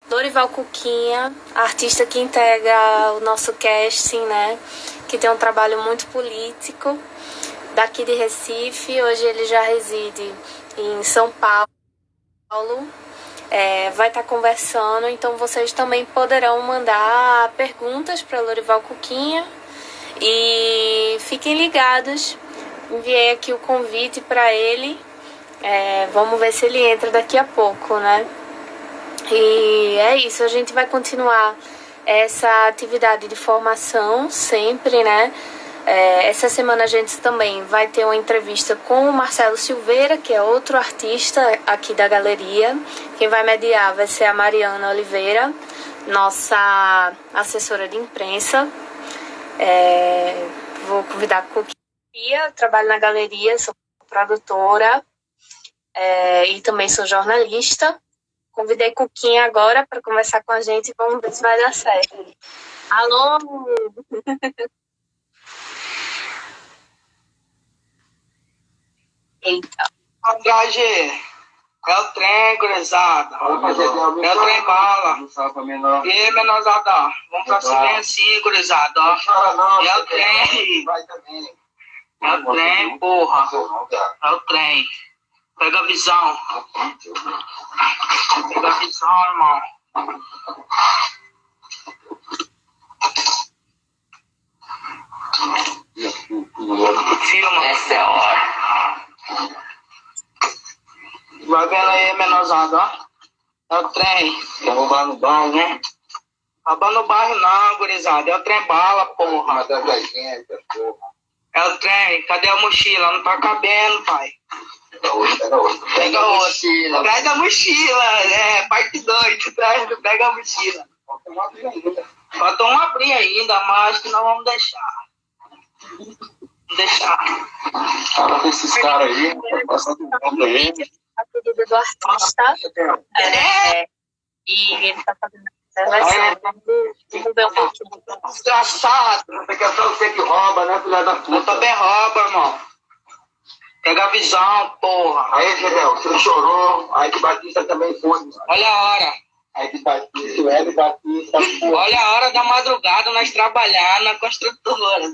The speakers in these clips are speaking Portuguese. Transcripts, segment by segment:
Lorival Cuquinha, artista que integra o nosso casting, né? Que tem um trabalho muito político, daqui de Recife. Hoje ele já reside em São Paulo. Vai estar conversando, então vocês também poderão mandar perguntas para Lorival Cuquinha. E fiquem ligados, enviei aqui o convite para ele. Vamos ver se ele entra daqui a pouco, né? E é isso, a gente vai continuar essa atividade de formação sempre, né? Essa semana a gente também vai ter uma entrevista com o Marcelo Silveira, que é outro artista aqui da galeria. Quem vai mediar vai ser a Mariana Oliveira, nossa assessora de imprensa. Vou convidar a Cuquinha, trabalho na galeria, sou produtora e também sou jornalista. Convidei Cuquinha agora para conversar com a gente e vamos ver se vai dar certo. Alô! Eita. Andrade, é o trem, gurizada. É o trem bala. E aí, menorzada, vamos pra cima assim, gurizada. É o trem. É o trem, porra. É o trem. Pega a visão. Pega a visão, irmão. Filma. Essa é a hora. Vai vendo aí, menorzada, ó. É o trem. Quer roubar no bairro, né? Roubar no bairro não, gurizada. É o trem bala, porra. É o trem. Cadê a mochila? Não tá cabendo, pai. Pega outra. Pega a mochila. Pega a mochila. Parte 2. Pega a mochila. Falta um abrir ainda, mas que nós vamos deixar. Fala com esses caras aí, passando um pouco aí. A pedido do artista. E ele tá fazendo a reservação. Vamos ver um pouquinho. Desgraçado. Você quer só você que rouba, né, filha da puta? Eu também roubo, irmão. Pega a visão, porra. Aí, Gedel, você chorou, aí que Batista também foi. Olha a hora. Aí que Batista, o Hélio Batista. Olha a hora da madrugada nós trabalhar na construtora.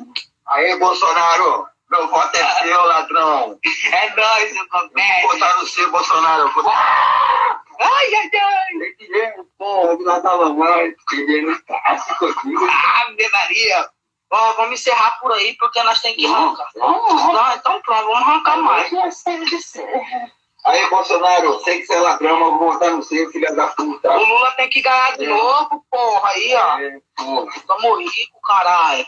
Aí, Bolsonaro, meu voto é seu, ladrão. É nóis, meu comédia. Botar no seu, Bolsonaro. Ai. Tem que ver, porra, que nós tava mais. Perdendo contigo. Ave Maria. Ó, vamos encerrar por aí, porque nós temos que arrancar. Não, então pronto, vamos arrancar mais. Aí, Bolsonaro, sei que você é ladrão, mas eu vou votar no seu, filha da puta. O Lula tem que ganhar de novo, porra, aí, ó. Porra. Tamo rico, caralho.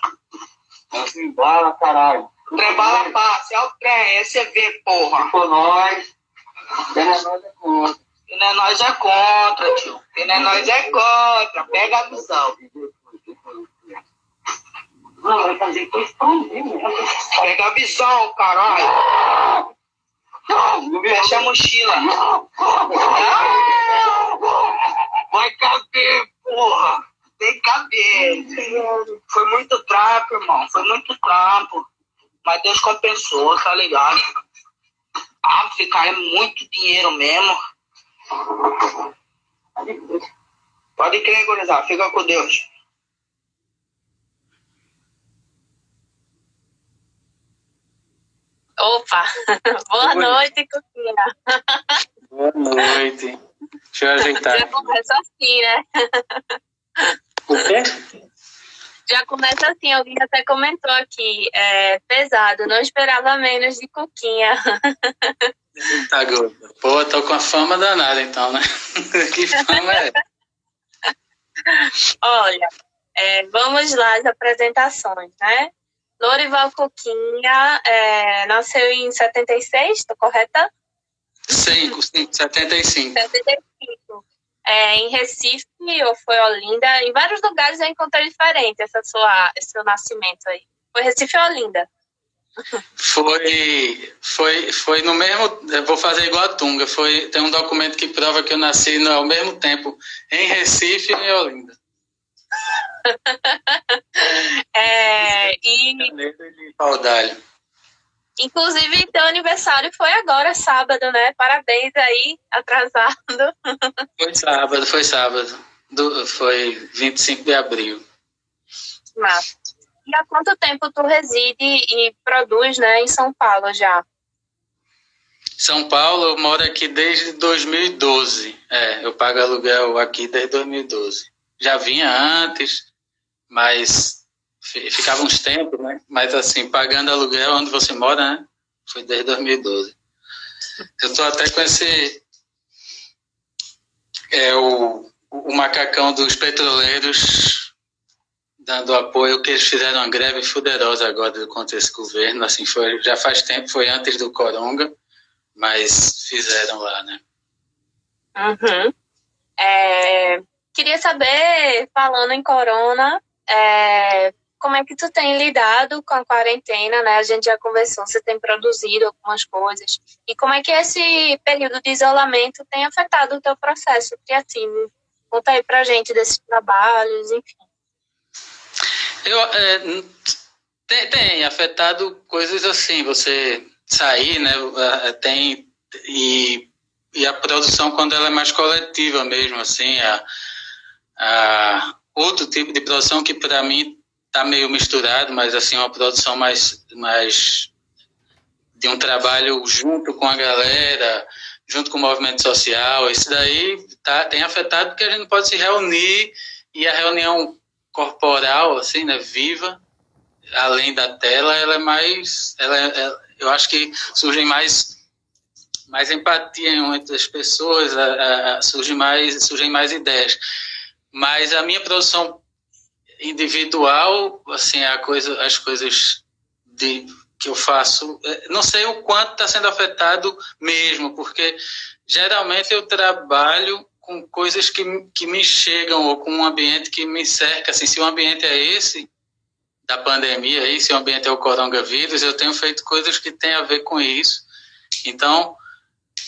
Nós embala, caralho. Trem bala passa, é o trem, é CV, porra. Se for nós, quem é nós é contra. Quem não é nós é contra, tio. Quem não é nós é contra. Pega a visão. Não, vai fazer questão mesmo. Pega a visão, caralho. Fecha a mochila. Vai caber, porra. Tem que caber. Foi muito trampo, irmão. Foi muito trampo. Mas Deus compensou, tá ligado? Ficar é muito dinheiro mesmo. Pode crer, gurizada. Fica com Deus. Opa! Boa noite, Cuquinha. Boa noite. Deixa eu ajeitar. Já começa assim, né? O quê? Já começa assim, alguém até comentou aqui. Pesado, não esperava menos de Cuquinha. Tá, gordo. Pô, tô com a fama danada então, né? Que fama é? Olha, vamos lá as apresentações, né? Lorival Cuquinha nasceu em 76, tô correta? 75. 75. Em Recife ou foi Olinda? Em vários lugares eu encontrei diferente esse seu nascimento aí. Foi Recife ou Olinda? Foi no mesmo. Eu vou fazer igual a Tunga. Tem um documento que prova que eu nasci ao mesmo tempo em Recife e em Olinda. Inclusive, teu aniversário foi agora, sábado, né? Parabéns aí, atrasado. Foi sábado. Foi 25 de abril. Massa. E há quanto tempo tu reside e produz, né, em São Paulo já? São Paulo, eu moro aqui desde 2012. Eu pago aluguel aqui desde 2012. Já vinha antes, mas ficava uns tempos, né? Mas assim, pagando aluguel onde você mora, né? Foi desde 2012. Eu estou até com esse... o macacão dos petroleiros dando apoio, que eles fizeram uma greve fuderosa agora contra esse governo. Assim, já faz tempo, foi antes do Coronga, mas fizeram lá, né? Uhum. Queria saber, falando em corona, como é que tu tem lidado com a quarentena, né? A gente já conversou, você tem produzido algumas coisas. E como é que esse período de isolamento tem afetado o teu processo criativo? Conta aí pra gente desses trabalhos, enfim. Tem afetado coisas assim, você sair, né? E a produção, quando ela é mais coletiva mesmo, assim, outro tipo de produção que para mim está meio misturado, mas assim, uma produção mais de um trabalho junto com a galera, junto com o movimento social. Isso daí tem afetado porque a gente não pode se reunir, e a reunião corporal, assim, né, viva, além da tela, ela é mais... eu acho que surgem mais empatia entre as pessoas, surgem mais ideias. Mas a minha produção individual, assim, as coisas que eu faço, não sei o quanto está sendo afetado mesmo, porque geralmente eu trabalho com coisas que me chegam, ou com um ambiente que me cerca. Assim, se o ambiente é esse da pandemia, aí, se o ambiente é o coronavírus, eu tenho feito coisas que têm a ver com isso. Então,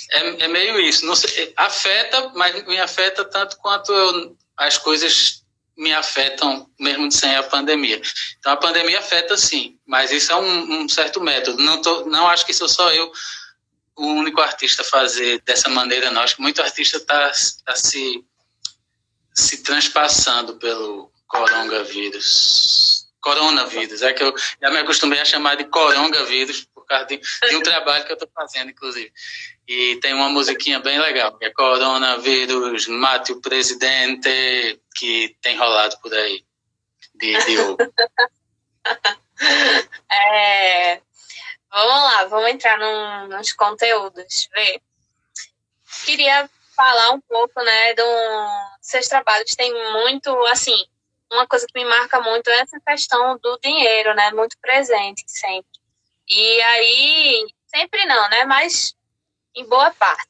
é meio isso. Não sei, afeta, mas me afeta tanto quanto as coisas me afetam mesmo sem a pandemia. Então, a pandemia afeta sim, mas isso é um certo método. Não acho que sou só eu o único artista a fazer dessa maneira, não. Acho que muito artista está se transpassando pelo coronavírus. É que eu já me acostumei a chamar de coronavírus por causa de um trabalho que eu estou fazendo, inclusive. E tem uma musiquinha bem legal, que é Coronavírus, Mate o Presidente, que tem rolado por aí, de Diogo. Vamos lá, vamos entrar nos conteúdos. Queria falar um pouco, né, dos seus trabalhos. Tem muito, assim, uma coisa que me marca muito é essa questão do dinheiro, né, muito presente sempre. E aí, sempre não, né, mas em boa parte.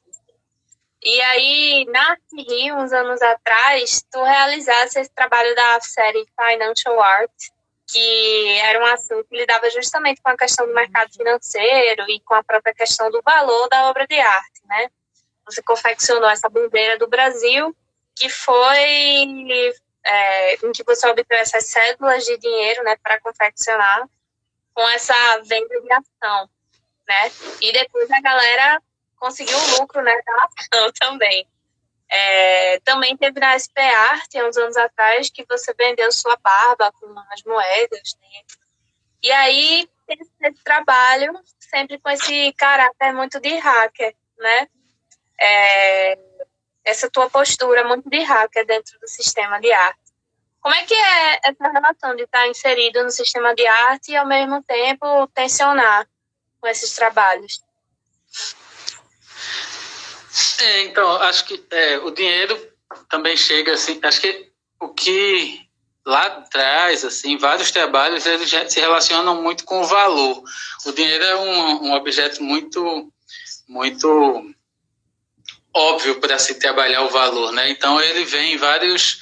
E aí, na Arte Rio, uns anos atrás, tu realizasse esse trabalho da série Financial Art, que era um assunto que lidava justamente com a questão do mercado financeiro e com a própria questão do valor da obra de arte, né? Você confeccionou essa bandeira do Brasil, que foi em que você obteve essas cédulas de dinheiro, né, para confeccionar com essa venda de ação, né? E depois a galera conseguiu o lucro, né, da ação também. Também teve na SP Art, há uns anos atrás, que você vendeu sua barba com as moedas, né? E aí tem esse trabalho sempre com esse caráter muito de hacker, né? Essa tua postura muito de hacker dentro do sistema de arte. Como é que é essa relação de estar inserido no sistema de arte e, ao mesmo tempo, tensionar com esses trabalhos? Então, acho que o dinheiro também chega assim. Acho que o que lá atrás, assim, vários trabalhos eles já se relacionam muito com o valor. O dinheiro é um objeto muito, muito óbvio para se trabalhar o valor, né? Então ele vem em vários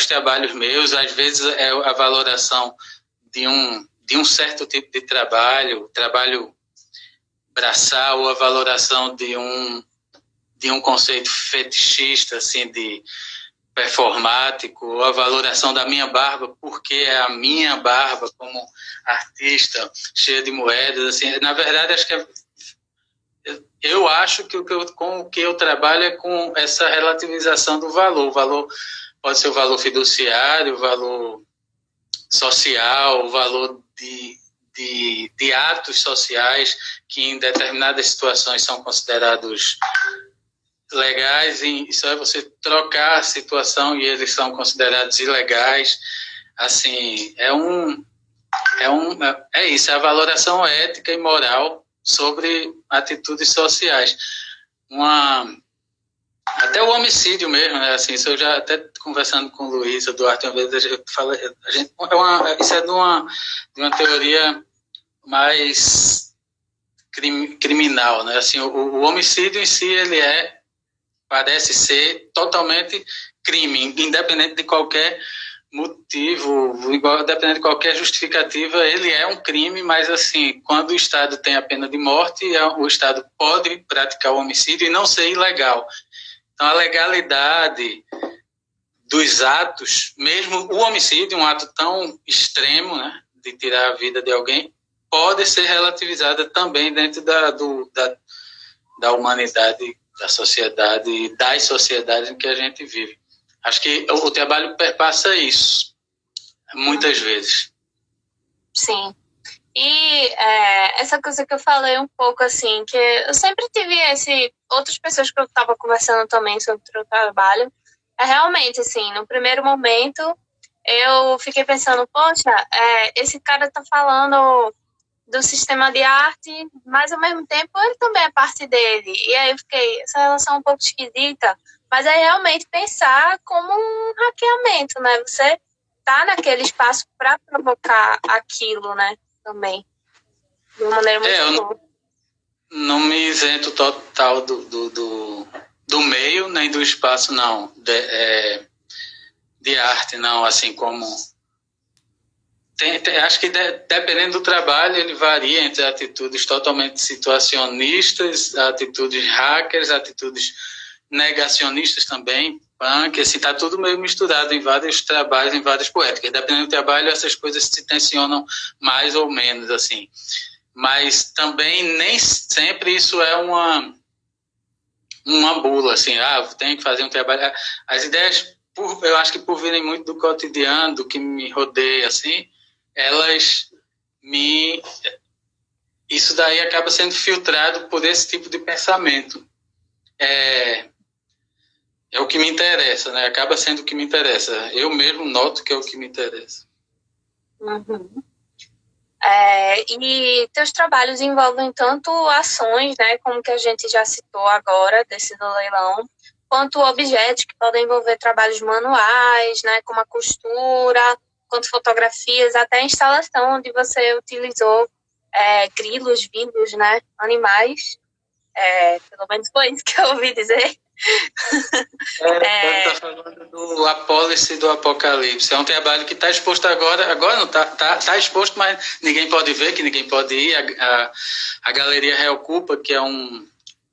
trabalhos meus. Às vezes é a valoração de um certo tipo de trabalho braçal, ou a valoração de um conceito fetichista, assim, de performático, ou a valoração da minha barba, porque é a minha barba como artista, cheia de moedas, assim. Na verdade, acho que eu acho que com o que eu trabalho é com essa relativização do valor. O valor pode ser o valor fiduciário, o valor social, o valor de atos sociais que em determinadas situações são considerados legais, e isso é você trocar a situação e eles são considerados ilegais. Assim, é isso, é a valoração ética e moral sobre atitudes sociais. Até o homicídio mesmo, né? Assim, isso eu já até conversando com o Luiz, Duarte, uma vez eu falei, isso é de uma teoria mais criminal, né? Assim, o homicídio em si, ele parece ser totalmente crime, independente de qualquer motivo, independente de qualquer justificativa, ele é um crime, mas assim, quando o Estado tem a pena de morte, o Estado pode praticar o homicídio e não ser ilegal. Então, a legalidade dos atos, mesmo o homicídio, um ato tão extremo, né, de tirar a vida de alguém, pode ser relativizada também dentro da humanidade, da sociedade e das sociedades em que a gente vive. Acho que o trabalho perpassa isso, muitas vezes. Sim. E essa coisa que eu falei um pouco, assim, que eu sempre tive outras pessoas que eu estava conversando também sobre o trabalho, realmente, assim, no primeiro momento, eu fiquei pensando, poxa, esse cara tá falando do sistema de arte, mas ao mesmo tempo ele também é parte dele. E aí eu fiquei, essa relação é um pouco esquisita, mas é realmente pensar como um hackeamento, né? Você tá naquele espaço para provocar aquilo, né? Também. De uma maneira muito boa. Não me isento total do meio, nem do espaço, não. De arte, não. Assim como... acho que dependendo do trabalho, ele varia entre atitudes totalmente situacionistas, atitudes hackers, atitudes negacionistas também, punk, assim, está tudo meio misturado em vários trabalhos, em várias poéticas. Dependendo do trabalho, essas coisas se tensionam mais ou menos, assim. Mas também nem sempre isso é uma bula, assim, tenho que fazer um trabalho. As ideias, eu acho que por virem muito do cotidiano, do que me rodeia, assim, isso daí acaba sendo filtrado por esse tipo de pensamento. É o que me interessa, né? Acaba sendo o que me interessa. Eu mesmo noto que é o que me interessa. Uhum. E teus trabalhos envolvem tanto ações, né, como que a gente já citou agora, desse do leilão, quanto objetos que podem envolver trabalhos manuais, né, como a costura, quanto fotografias, até a instalação onde você utilizou grilos vivos, né, animais. Pelo menos foi isso que eu ouvi dizer. Está falando do Apólice do Apocalipse. É um trabalho que está exposto agora não está exposto, mas ninguém pode ver, que ninguém pode ir. A Galeria Reocupa, que é um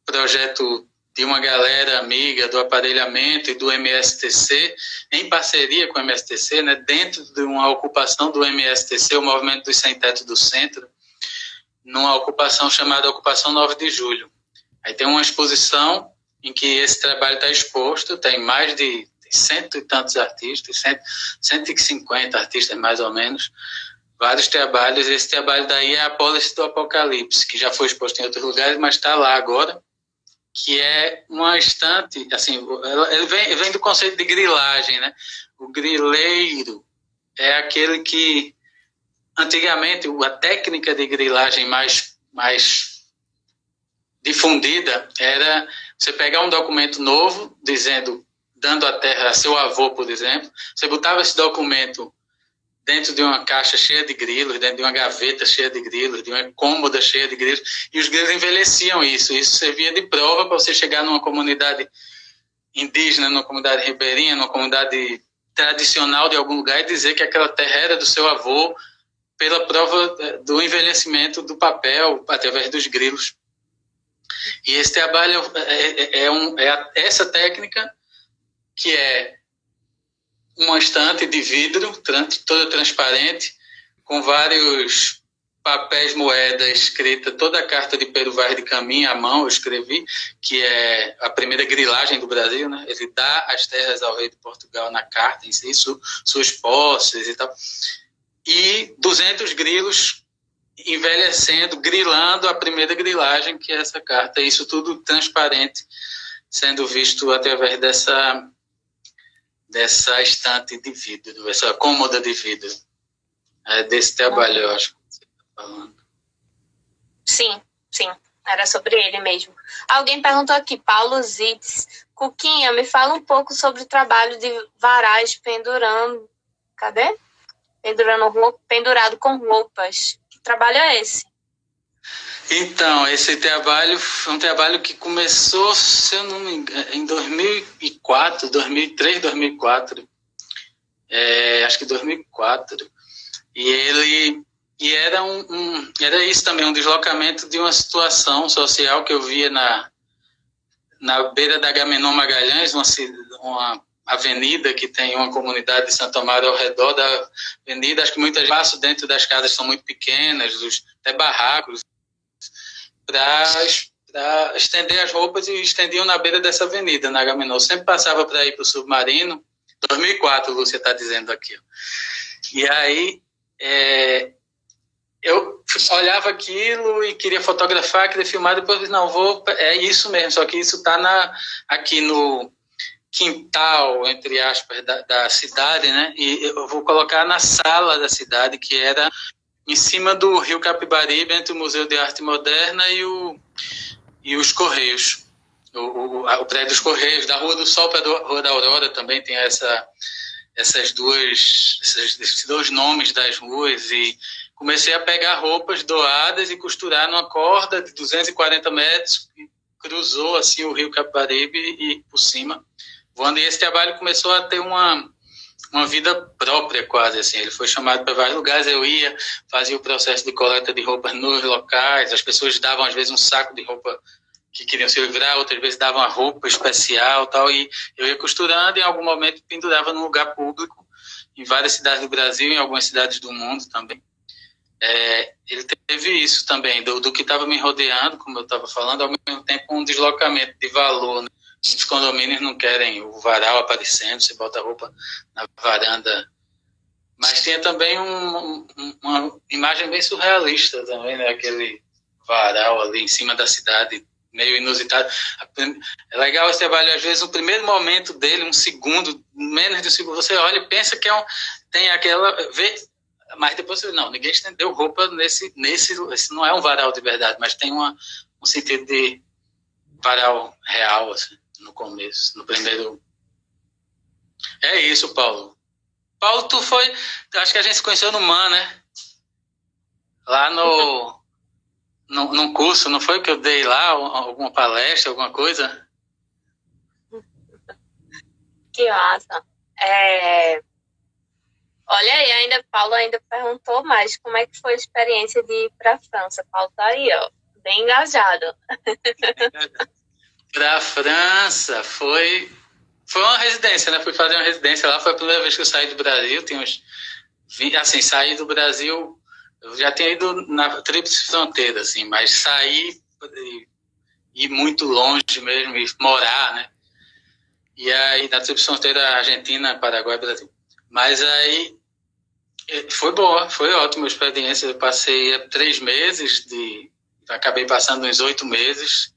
projeto de uma galera amiga do aparelhamento e do MSTC, em parceria com o MSTC, né, dentro de uma ocupação do MSTC, o Movimento dos Sem Teto do Centro, numa ocupação chamada Ocupação 9 de Julho. Aí tem uma exposição em que esse trabalho está exposto, tem mais de 100 e tantos artistas, 150 artistas mais ou menos, vários trabalhos. Esse trabalho daí é a Apólice do Apocalipse, que já foi exposto em outros lugares, mas está lá agora, que é uma estante, assim, ele vem do conceito de grilagem, né? O grileiro é aquele que, antigamente, a técnica de grilagem mais difundida era você pegar um documento novo, dando a terra a seu avô, por exemplo, você botava esse documento dentro de uma caixa cheia de grilos, dentro de uma gaveta cheia de grilos, de uma cômoda cheia de grilos, e os grilos envelheciam isso. Isso servia de prova para você chegar numa comunidade indígena, numa comunidade ribeirinha, numa comunidade tradicional de algum lugar e dizer que aquela terra era do seu avô pela prova do envelhecimento do papel através dos grilos. E esse trabalho essa técnica, que é uma estante de vidro, toda transparente, com vários papéis moeda escrita, toda a carta de Pero Vaz de Caminha à mão, eu escrevi, que é a primeira grilagem do Brasil, né? Ele dá as terras ao rei de Portugal na carta em si, suas posses e tal. E 200 grilos envelhecendo, grilando a primeira grilagem, que é essa carta. Isso tudo transparente, sendo visto através dessa estante de vidro, essa cômoda de vidro. É desse trabalho, eu acho que você está falando. Sim, era sobre ele mesmo. Alguém perguntou aqui, Paulo Zitz, Cuquinha, me fala um pouco sobre o trabalho de varais pendurando, cadê? Pendurado com roupas. Que trabalho é esse? Então, esse trabalho foi um trabalho que começou, se eu não me engano, em 2004, 2003, 2004. Acho que 2004. E era era isso também, um deslocamento de uma situação social que eu via na beira da Agamenon Magalhães, uma avenida que tem uma comunidade de Santo Amaro ao redor da avenida. Acho que muitas vezes dentro das casas são muito pequenas, até barracos, para estender as roupas, e estendiam na beira dessa avenida, na Agamenon. Eu sempre passava para ir para o Submarino, 2004, Lúcia está dizendo aqui. E aí eu olhava aquilo e queria fotografar, queria filmar, depois eu disse, não, é isso mesmo, só que isso está aqui no quintal, entre aspas, da cidade, né? E eu vou colocar na sala da cidade, que era em cima do Rio Capibaribe, entre o Museu de Arte Moderna e os Correios. O prédio dos Correios, da Rua do Sol para a Rua da Aurora também tem esses dois nomes das ruas, e comecei a pegar roupas doadas e costurar numa corda de 240 metros, e cruzou assim o Rio Capibaribe e por cima, voando. E esse trabalho começou a ter uma vida própria quase, assim. Ele foi chamado para vários lugares, eu ia, fazia o processo de coleta de roupas nos locais, as pessoas davam às vezes um saco de roupa que queriam se livrar, outras vezes davam uma roupa especial, tal, e eu ia costurando, e em algum momento pendurava num lugar público, em várias cidades do Brasil, em algumas cidades do mundo também. Ele teve isso também, do que estava me rodeando, como eu estava falando, ao mesmo tempo um deslocamento de valor, né? Os condomínios não querem o varal aparecendo, você bota a roupa na varanda. Mas tinha também uma imagem bem surrealista também, né? Aquele varal ali em cima da cidade, meio inusitado. É legal esse trabalho, às vezes, o primeiro momento dele, um segundo, menos de um segundo, você olha e pensa que tem aquela... Mas depois você não, ninguém estendeu roupa nesse não é um varal de verdade, mas tem um sentido de varal real, assim, no começo, no primeiro... É isso, Paulo. Paulo, acho que a gente se conheceu no MAN, né? Lá num curso, não foi que eu dei lá, alguma palestra, alguma coisa? Que massa. Olha aí, Paulo ainda perguntou mais como é que foi a experiência de ir para a França. Paulo tá aí, ó, bem engajado. Para a França foi uma residência, né? Fui fazer uma residência lá, foi a primeira vez que eu saí do Brasil, saí do Brasil, eu já tinha ido na Tríplice Fronteira, assim, mas saí e ir muito longe mesmo, e morar, né? E aí, na Tríplice Fronteira, Argentina, Paraguai, Brasil. Mas aí, foi boa, foi ótima a experiência. Eu passei 3 meses, acabei passando uns 8 meses,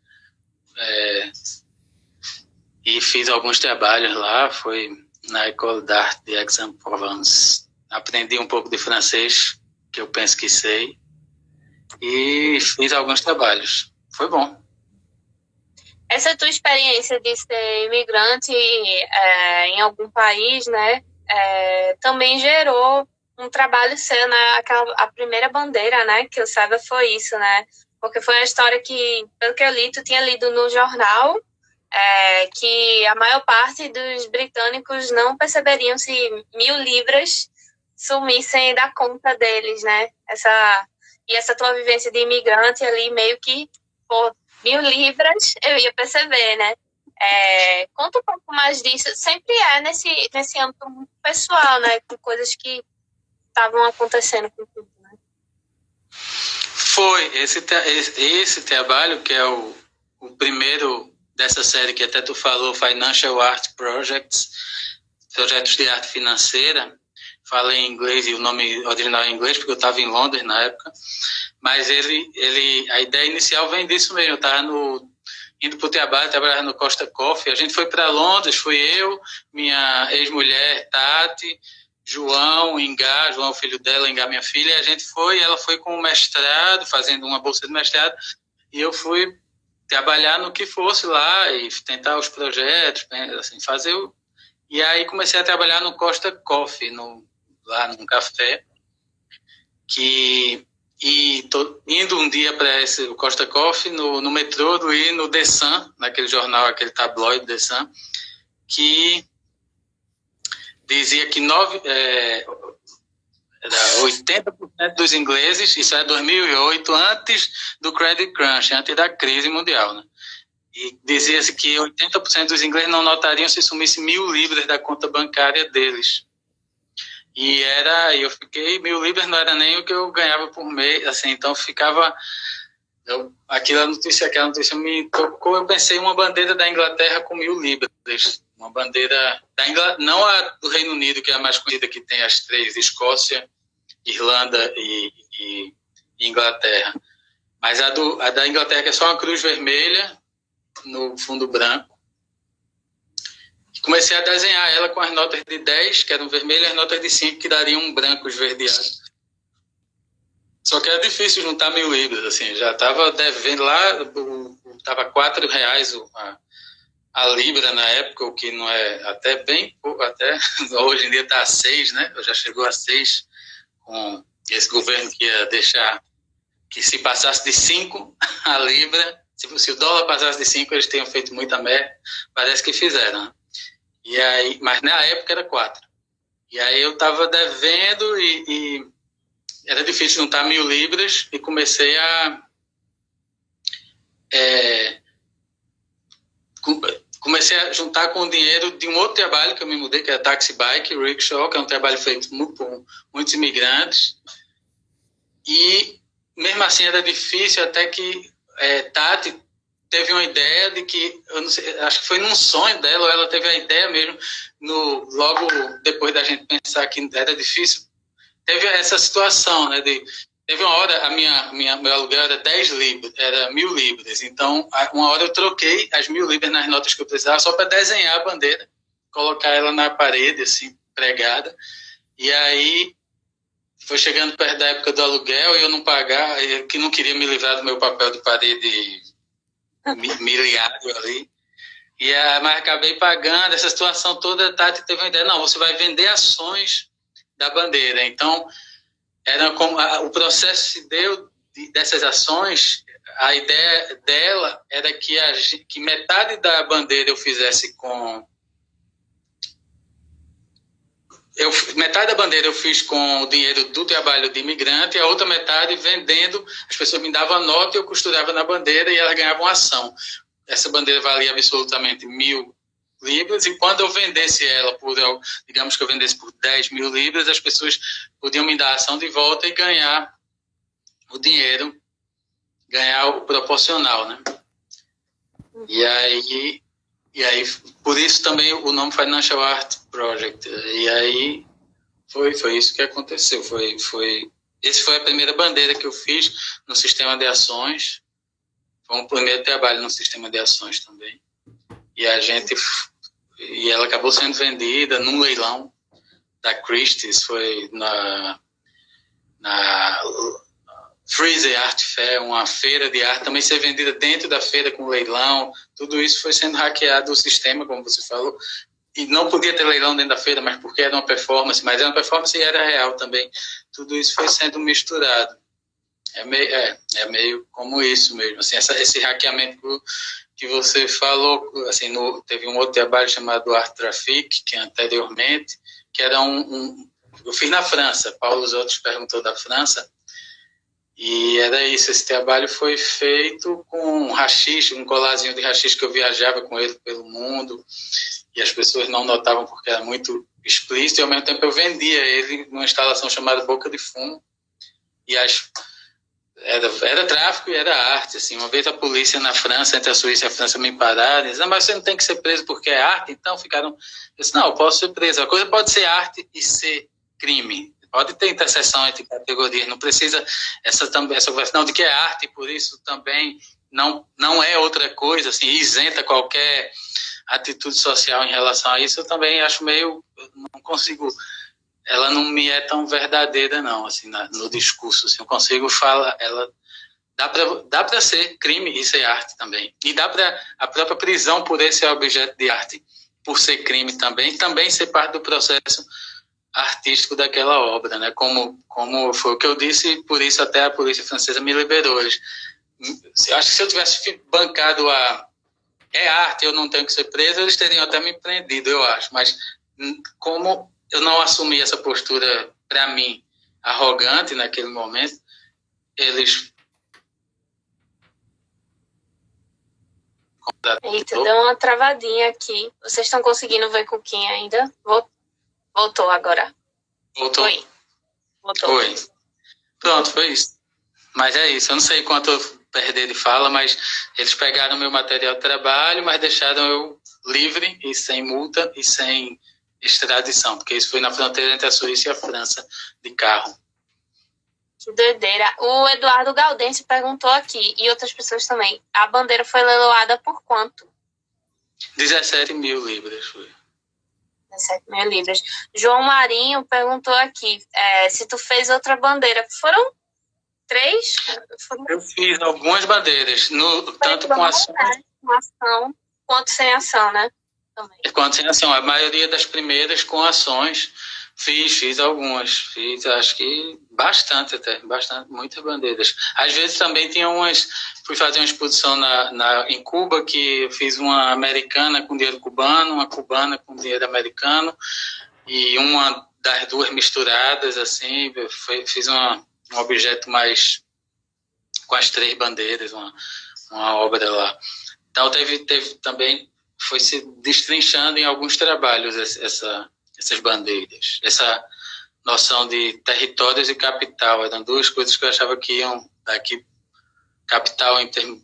e fiz alguns trabalhos lá, foi na École d'Art de Aix-en-Provence. Aprendi um pouco de francês, que eu penso que sei, e fiz alguns trabalhos. Foi bom. Essa tua experiência de ser imigrante em algum país, né, também gerou um trabalho seu, né, a primeira bandeira, né, que eu saiba foi isso, né, porque foi uma história que, pelo que eu li, tu tinha lido no jornal, que a maior parte dos britânicos não perceberiam se 1.000 libras sumissem da conta deles, né, essa tua vivência de imigrante ali, meio que, pô, 1.000 libras, eu ia perceber, né? Conta um pouco mais disso. Sempre nesse âmbito muito pessoal, né? Com coisas que estavam acontecendo com tudo, né? Foi esse trabalho, que é o primeiro dessa série que até tu falou, Financial Art Projects, projetos de arte financeira. Falei em inglês e o nome original é em inglês, porque eu estava em Londres na época. Mas a ideia inicial vem disso mesmo. Eu estava indo para o trabalho, trabalhava no Costa Coffee. A gente foi para Londres, fui eu, minha ex-mulher, Tati, João, Ingá, João, filho dela, Ingá, minha filha. A gente foi, ela foi com o mestrado, fazendo uma bolsa de mestrado, e eu fui trabalhar no que fosse lá e tentar os projetos, assim, fazer o... E aí comecei a trabalhar no Costa Coffee, lá num café, indo um dia para o Costa Coffee, no metrô, e no The Sun, naquele jornal, aquele tabloide The Sun, que dizia que 80% dos ingleses, isso é 2008, antes do Credit Crunch, antes da crise mundial, né? E dizia-se que 80% dos ingleses não notariam se sumisse 1.000 libras da conta bancária deles. E eu fiquei, 1.000 libras não era nem o que eu ganhava por mês, assim, então ficava... aquela notícia me tocou, eu pensei uma bandeira da Inglaterra com 1.000 libras, uma bandeira da Inglaterra, não a do Reino Unido, que é a mais conhecida, que tem as três, Escócia, Irlanda e Inglaterra, mas a da Inglaterra, que é só uma cruz vermelha no fundo branco. Comecei a desenhar ela com as notas de 10, que eram vermelhas, e as notas de 5, que dariam um branco esverdeado. Só que era difícil juntar 1.000 libras, assim, já estava devendo lá, estava R$4 a libra na época, o que não é até bem pouco, até hoje em dia está a 6, né? Já chegou a 6, com esse governo que ia deixar que se passasse de 5 a libra, se o dólar passasse de 5, eles tinham feito muita merda, parece que fizeram, né? E aí, mas na época era 4. E aí eu estava devendo e era difícil juntar 1.000 libras e comecei a juntar com o dinheiro de um outro trabalho que eu me mudei, que era Taxi Bike Rickshaw, que é um trabalho feito por muitos imigrantes. E mesmo assim era difícil, até que Tati teve uma ideia de que, eu não sei, acho que foi num sonho dela, ou ela teve a ideia mesmo, logo depois da gente pensar que era difícil, teve essa situação, né, teve uma hora, meu aluguel era 10 libras, era 1.000 libras, então uma hora eu troquei as 1.000 libras nas notas que eu precisava só para desenhar a bandeira, colocar ela na parede, assim, pregada, e aí foi chegando perto da época do aluguel e eu não pagar, eu que não queria me livrar do meu papel de parede miliário ali, mas acabei pagando. Essa situação toda, a Tati teve uma ideia, não, você vai vender ações da bandeira. Então, o processo se deu dessas ações, a ideia dela era que metade da bandeira eu fizesse metade da bandeira eu fiz com o dinheiro do trabalho de imigrante e a outra metade vendendo. As pessoas me davam a nota e eu costurava na bandeira e elas ganhavam ação. Essa bandeira valia absolutamente 1.000 libras e quando eu vendesse ela, digamos que eu vendesse por 10.000 libras, as pessoas podiam me dar a ação de volta e ganhar o dinheiro, ganhar o proporcional, né? E aí, por isso também o nome Financial Art Project. E aí foi isso que aconteceu. Esse foi a primeira bandeira que eu fiz no sistema de ações. Foi um primeiro trabalho no sistema de ações também. E ela acabou sendo vendida num leilão da Christie's, foi na Freezer Art Fair, uma feira de arte, também ser vendida dentro da feira com leilão. Tudo isso foi sendo hackeado o sistema, como você falou, e não podia ter leilão dentro da feira, mas porque era uma performance, mas era uma performance e era real também. Tudo isso foi sendo misturado. É meio como isso mesmo, assim, esse hackeamento que você falou, assim, teve um outro trabalho chamado Art Traffic, que anteriormente, que era eu fiz na França. Paulo os outros perguntou da França. E era isso, esse trabalho foi feito com haxixe, um colarzinho de haxixe que eu viajava com ele pelo mundo, e as pessoas não notavam porque era muito explícito, e ao mesmo tempo eu vendia ele numa instalação chamada Boca de Fumo, e era tráfico e era arte, assim. Uma vez a polícia na França, entre a Suíça e a França, me pararam e disseram, mas você não tem que ser preso porque é arte? Então ficaram... Eu disse, não, eu posso ser preso. A coisa pode ser arte e ser crime. Pode ter interseção entre categorias, não precisa essa conversa não, de que é arte, por isso também não é outra coisa, assim, isenta qualquer atitude social em relação a isso. Eu também acho meio... não consigo... ela não me é tão verdadeira, não, assim, no discurso, assim, eu consigo falar, ela dá para ser crime e ser arte também, e dá para a própria prisão por esse objeto de arte, por ser crime também ser parte do processo artístico daquela obra, né, como foi o que eu disse, por isso até a polícia francesa me liberou. Acho que se eu tivesse bancado é arte, eu não tenho que ser preso, eles teriam até me prendido, eu acho, mas como eu não assumi essa postura, para mim, arrogante naquele momento, eles... Eita, deu uma travadinha aqui. Vocês estão conseguindo ver Cuquinha ainda? Voltou agora. Voltou? Oi. Voltou. Oi. Pronto, foi isso. Mas é isso, eu não sei quanto eu perdi de fala, mas eles pegaram meu material de trabalho, mas deixaram eu livre e sem multa e sem extradição, porque isso foi na fronteira entre a Suíça e a França, de carro. Que doideira. O Eduardo Galdense perguntou aqui, e outras pessoas também, a bandeira foi leiloada por quanto? 17 mil libras foi. 17 mil libras. João Marinho perguntou aqui, se tu fez outra bandeira. Foram 3? Eu fiz algumas bandeiras, tanto com ações... Com ação, quanto sem ação, né? Também. Quanto sem ação, a maioria das primeiras com ações, fiz algumas, acho que bastante, muitas bandeiras. Às vezes também tinha fui fazer uma exposição em Cuba, que eu fiz uma americana com dinheiro cubano, uma cubana com dinheiro americano, e uma das duas misturadas, assim, fiz um objeto mais com as 3 bandeiras, uma obra lá. Então teve também, foi se destrinchando em alguns trabalhos essas bandeiras, essa noção de territórios e capital. Eram 2 coisas que eu achava que iam daqui, capital em termos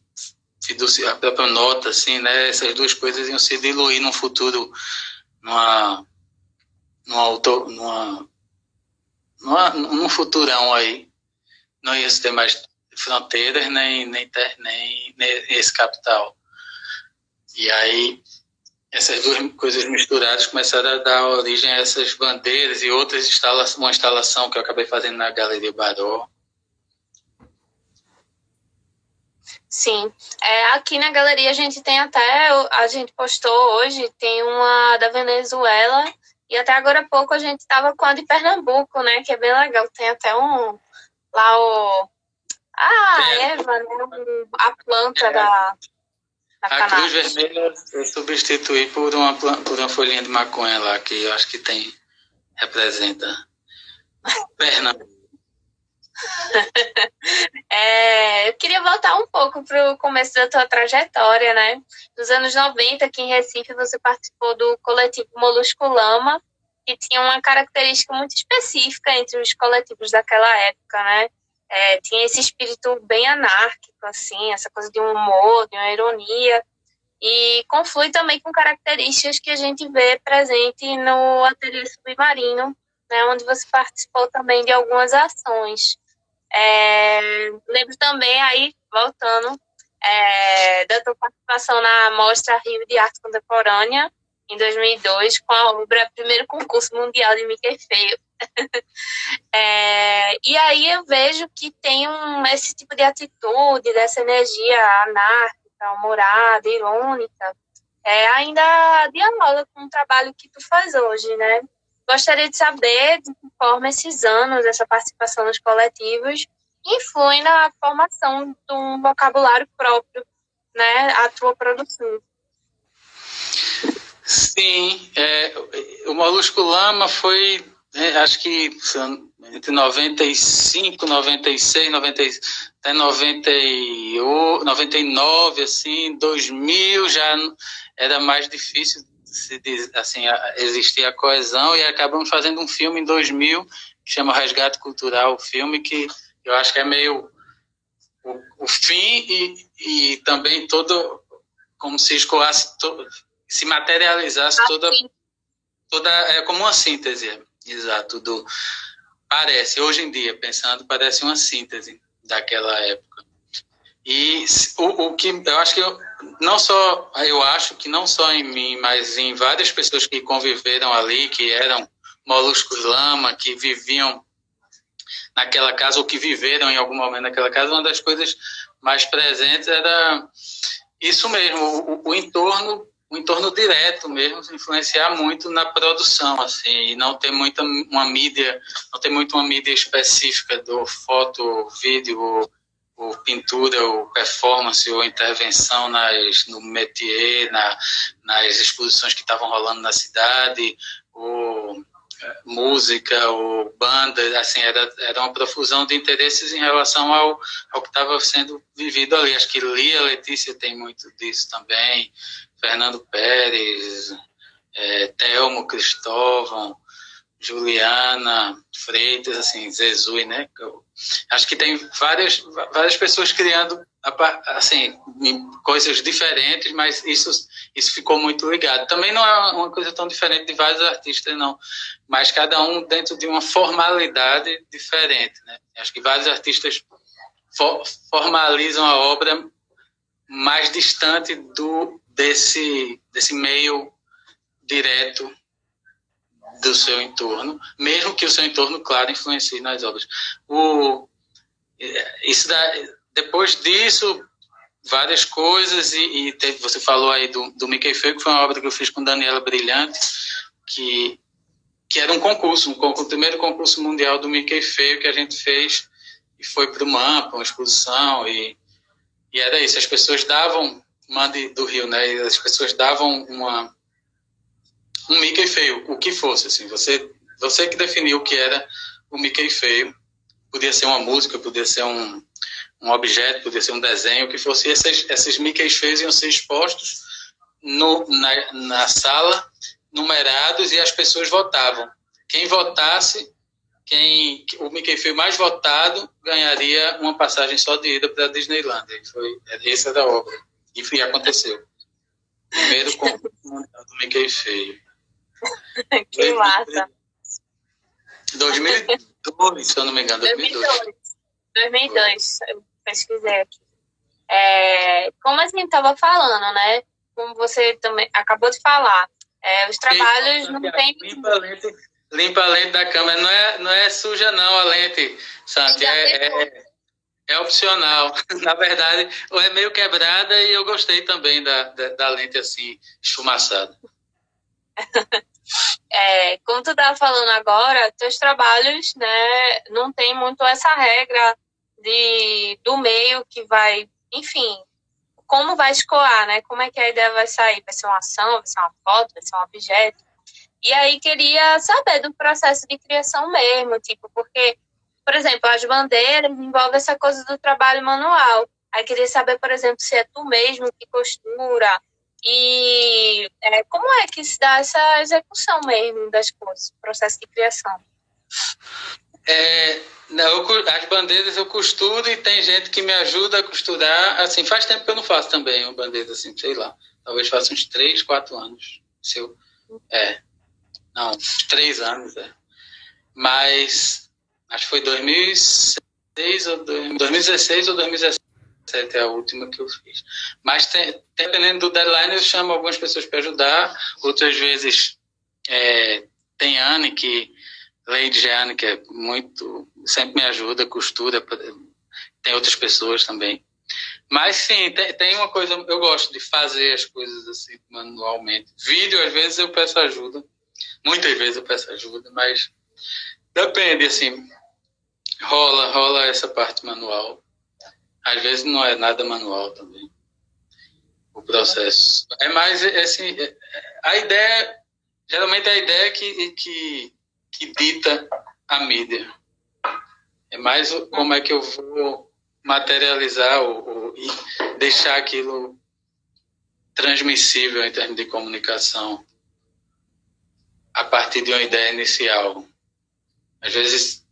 fiduciário, a própria nota, assim, né? Essas 2 coisas iam se diluir num futuro, num futurão aí. Não ia ter mais fronteiras nem esse capital. E aí essas 2 coisas misturadas começaram a dar origem a essas bandeiras e outras uma instalação que eu acabei fazendo na Galeria Baró. Sim. Aqui na galeria a gente tem a gente postou hoje, tem uma da Venezuela, e até agora há pouco a gente estava com a de Pernambuco, né, que é bem legal. Tem até lá Eva, né, a planta da a cruz vermelha eu substituí por uma folhinha de maconha lá, que eu acho que representa Pernambuco. Eu queria voltar um pouco para o começo da tua trajetória, né? Nos anos 90, aqui em Recife, você participou do coletivo Molusco Lama, que tinha uma característica muito específica entre os coletivos daquela época, né? Tinha esse espírito bem anárquico, assim, essa coisa de um humor, de uma ironia, e conflui também com características que a gente vê presente no Ateliê Submarino, né, onde você participou também de algumas ações. Lembro também, aí, voltando, da tua participação na Mostra Rio de Arte Contemporânea, em 2002, com a obra Primeiro Concurso Mundial de Mickey Feio. E aí eu vejo que tem esse tipo de atitude, dessa energia anárquica, humorada, irônica, ainda dialoga com o trabalho que tu faz hoje, né? Gostaria de saber de que forma esses anos, essa participação nos coletivos, influem na formação de um vocabulário próprio, né, a tua produção. Sim, o Molusco Lama foi, acho que entre 95, 96, até 99, assim, 2000 já era mais difícil assim, existir a coesão, e acabamos fazendo um filme em 2000 que chama Resgate Cultural, o filme que eu acho que é meio o fim e também todo, como se escoasse, se materializasse toda é como uma síntese, exato, parece, hoje em dia, pensando, parece uma síntese daquela época. E o que eu acho que eu acho que não só em mim, mas em várias pessoas que conviveram ali, que eram moluscos lama, que viviam naquela casa ou que viveram em algum momento naquela casa, uma das coisas mais presentes era isso mesmo, o entorno direto mesmo, influenciar muito na produção, assim, e não ter muito uma mídia específica do foto, vídeo, ou pintura, ou performance, ou intervenção no métier, nas exposições que estavam rolando na cidade, ou música, ou banda, assim, era uma profusão de interesses em relação ao que estava sendo vivido ali. Acho que Lia Letícia tem muito disso também, Fernando Pérez, Telmo Cristóvão, Juliana Freitas, assim, Zezui, né? Acho que tem várias pessoas criando, assim, coisas diferentes, mas isso ficou muito ligado. Também não é uma coisa tão diferente de vários artistas, não, mas cada um dentro de uma formalidade diferente, né? Acho que vários artistas formalizam a obra mais distante desse meio direto do seu entorno, mesmo que o seu entorno, claro, influencie nas obras. Depois disso, várias coisas, você falou aí do Mickey Feio, que foi uma obra que eu fiz com Daniela Brilhante, que era um concurso, o primeiro concurso mundial do Mickey Feio que a gente fez, e foi para o MAMPA, uma exposição, e era isso, as pessoas davam, Mande do Rio, né, as pessoas davam um Mickey feio, o que fosse, assim, você que definiu o que era o Mickey feio, podia ser uma música, podia ser um objeto, podia ser um desenho, o que fosse, esses Mickeys feios iam ser expostos na sala, numerados, e as pessoas votavam. Quem votasse, o Mickey feio mais votado, ganharia uma passagem só de ida para a Disneylândia. Essa era a obra, e aconteceu. Primeiro concurso mundial do Mickey feio. Que massa. 2002, se eu não me engano. 2002, eu pesquisei aqui. Como a gente estava falando, né? Como você também acabou de falar, os trabalhos não tem... Limpa a lente da câmera. Não é suja, não, a lente, Santi. É opcional. Na verdade, é meio quebrada, e eu gostei também da lente assim, esfumaçada. Como tu estava falando agora, teus trabalhos, né, não tem muito essa regra do meio que vai, enfim, como vai escoar, né? Como é que a ideia vai sair? Vai ser uma ação, vai ser uma foto, vai ser um objeto? E aí queria saber do processo de criação mesmo, tipo, porque, por exemplo, as bandeiras envolvem essa coisa do trabalho manual. Aí queria saber, por exemplo, se é tu mesmo que costura. E como é que se dá essa execução mesmo das coisas, processo de criação? As bandeiras eu costuro, e tem gente que me ajuda a costurar. Assim, faz tempo que eu não faço também uma bandeira, assim, sei lá. Talvez faça uns 3, 4 anos. Uns 3 anos. Mas acho que foi 2016 ou 2017 é a última que eu fiz. Mas dependendo do deadline, eu chamo algumas pessoas para ajudar. Outras vezes tem Lady Jeane, que sempre me ajuda, costura. Tem outras pessoas também. Mas sim, tem uma coisa, eu gosto de fazer as coisas assim manualmente. Vídeo, às vezes eu peço ajuda. Muitas vezes eu peço ajuda, mas depende, assim, rola essa parte manual. Às vezes não é manual também, o processo. É mais, assim, a ideia, geralmente a ideia que dita a mídia. É mais como é que eu vou materializar e deixar aquilo transmissível em termos de comunicação a partir de uma ideia inicial. Às vezes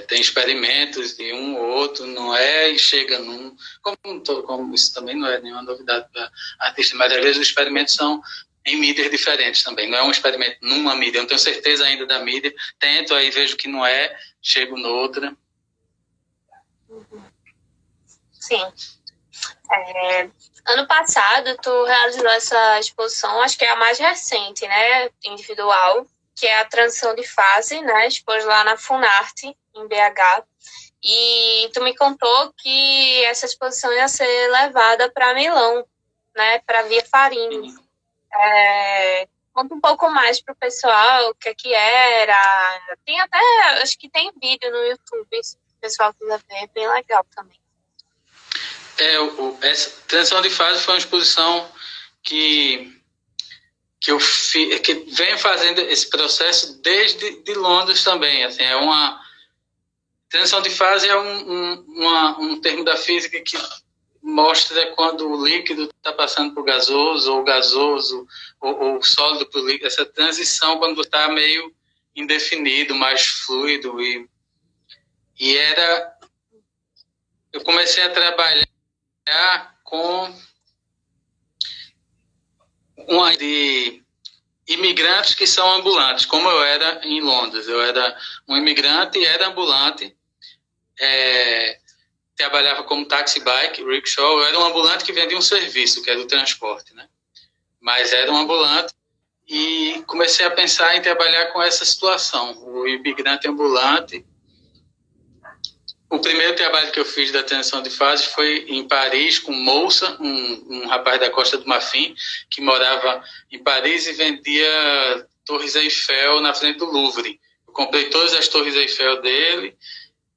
Tem experimentos de um ou outro, não é, e chega num... Como isso também não é nenhuma novidade para artista, mas às vezes os experimentos são em mídias diferentes também. Não é um experimento numa mídia, eu não tenho certeza ainda da mídia. Tento, aí vejo que não é, chego noutra. Sim. Ano passado, tu realizou essa exposição, acho que é a mais recente, né, individual, que é a transição de fase, né, expôs lá na Funarte, em BH. E tu me contou que essa exposição ia ser levada para Milão, né, para Via Farini. Conta um pouco mais para o pessoal o que era. Tem até, acho que tem vídeo no YouTube, se o pessoal quiser ver, é bem legal também. Essa transição de fase foi uma exposição que eu fiz, que venho fazendo esse processo desde de Londres também. Assim, transição de fase é um termo da física que mostra quando o líquido está passando por gasoso, ou gasoso, ou sólido para o líquido. Essa transição quando está meio indefinido, mais fluido. Eu comecei a trabalhar com de imigrantes que são ambulantes, como eu era em Londres. Eu era um imigrante e era ambulante. Trabalhava como taxi bike, rickshaw. Eu era um ambulante que vendia um serviço, que era o transporte, né? Mas era um ambulante e comecei a pensar em trabalhar com essa situação, o imigrante ambulante. O primeiro trabalho que eu fiz da transição de fase foi em Paris, com Moussa, um rapaz da Costa do Marfim, que morava em Paris e vendia Torres Eiffel na frente do Louvre. Eu comprei todas as Torres Eiffel dele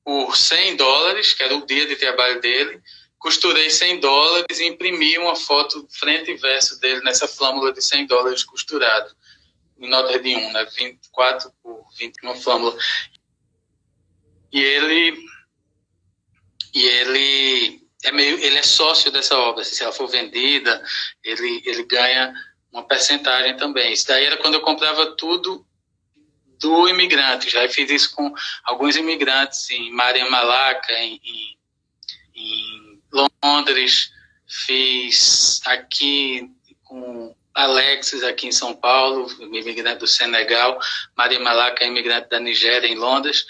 por $100, que era o dia de trabalho dele. Costurei $100 e imprimi uma foto frente e verso dele nessa flâmula de $100 costurado, em nota de 1, né? 24 por 20, uma flâmula. E ele é sócio dessa obra. Se ela for vendida, ele ganha uma percentagem também. Isso daí era quando eu comprava tudo do imigrante. Já fiz isso com alguns imigrantes em Maria Malaca, em Londres. Fiz aqui com Alexis, aqui em São Paulo, imigrante do Senegal. Maria Malaca, imigrante da Nigéria, em Londres.